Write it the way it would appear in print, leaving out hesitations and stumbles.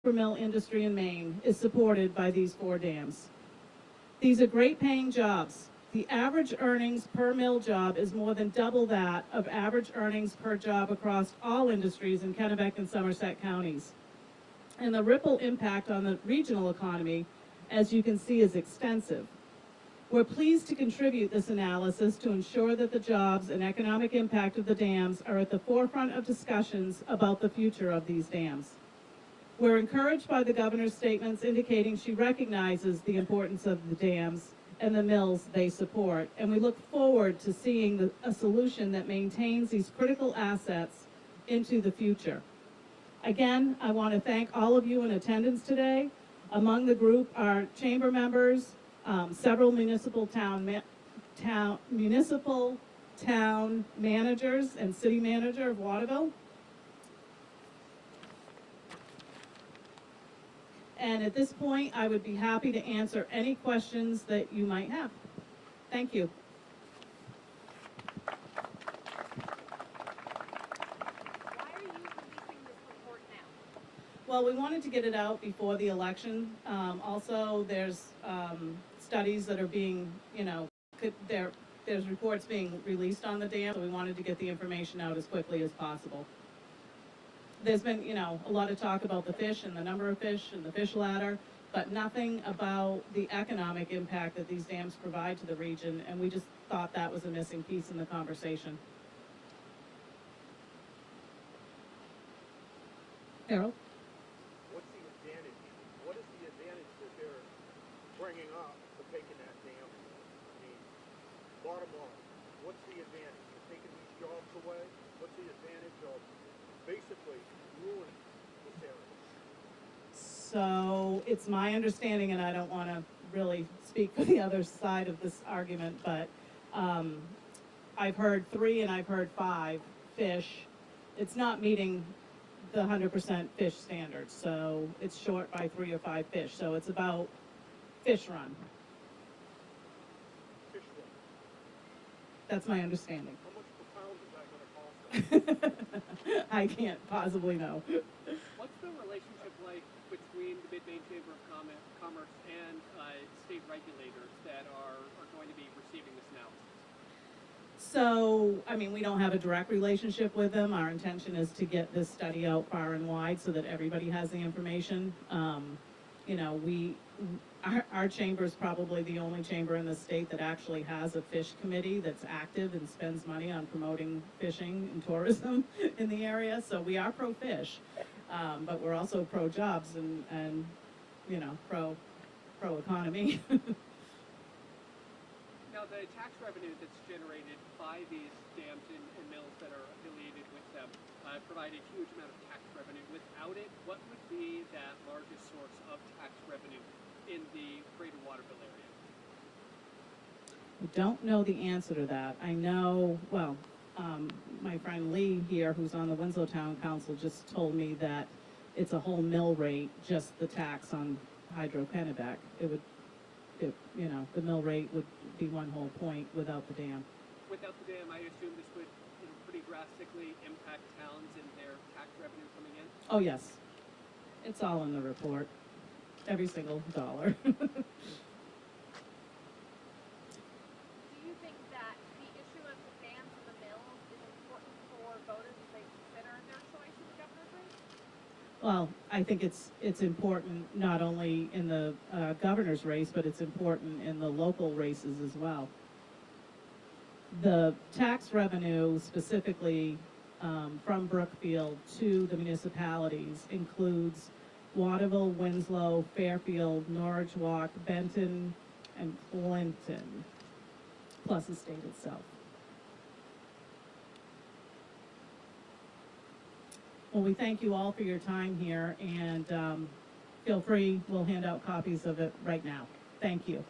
paper mill industry in Maine is supported by these 4 dams. These are great paying jobs. The average earnings per mill job is more than double that of average earnings per job across all industries in Kennebec and Somerset counties. And the ripple impact on the regional economy, as you can see, is extensive. We're pleased to contribute this analysis to ensure that the jobs and economic impact of the dams are at the forefront of discussions about the future of these dams. We're encouraged by the governor's statements indicating she recognizes the importance of the dams and the mills they support, and we look forward to seeing a solution that maintains these critical assets into the future. Again, I want to thank all of you in attendance today. Among the group are chamber members, several municipal town managers and city manager of Waterville. And at this point, I would be happy to answer any questions that you might have. Thank you. Why are you releasing this report now? Well, we wanted to get it out before the election. Also, there's studies that are being, there's reports being released on the dam, so we wanted to get the information out as quickly as possible. There's been, a lot of talk about the fish and the number of fish and the fish ladder, but nothing about the economic impact that these dams provide to the region, and we just thought that was a missing piece in the conversation. Harold? What's the advantage? What is the advantage that they're bringing up for taking that dam? I mean, bottom line, what's the advantage? You're taking these jobs away? What's the advantage of basically ruining this area? So it's my understanding, and I don't want to really speak for the other side of this argument, but I've heard 3 and I've heard 5 fish. It's not meeting the 100% fish standards, so it's short by 3 or 5 fish. So it's about fish run. Fish run. That's my understanding. How much per pound is that going to cost them? I can't possibly know. What's the relationship like between the Mid-Maine Chamber of Commerce and state regulators that are going to be receiving this analysis? So, we don't have a direct relationship with them. Our intention is to get this study out far and wide so that everybody has the information. Our chamber is probably the only chamber in the state that actually has a fish committee that's active and spends money on promoting fishing and tourism in the area. So we are pro-fish, but we're also pro-jobs and pro-economy. Now, the tax revenue that's generated by these dams and mills that are affiliated with them provide a huge amount of tax revenue. Without it, what would be that largest source of tax revenue in the Greater Waterville area? I don't know the answer to that. I know, my friend Lee here, who's on the Winslow Town Council, just told me that it's a whole mill rate, just the tax on Hydro-Kennebec. The mill rate would be one whole point without the dam. Without the dam, I assume this would pretty drastically impact towns and their tax revenue coming in? Oh, yes. It's all in the report. Every single dollar. Do you think that the issue of the dams and the mills is important for voters as they consider their choice in the governor's race? Well, I think it's important not only in the governor's race, but it's important in the local races as well. The tax revenue specifically from Brookfield to the municipalities includes Waterville, Winslow, Fairfield, Norwich Walk, Benton, and Clinton, plus the state itself. Well, we thank you all for your time here, and feel free, we'll hand out copies of it right now. Thank you.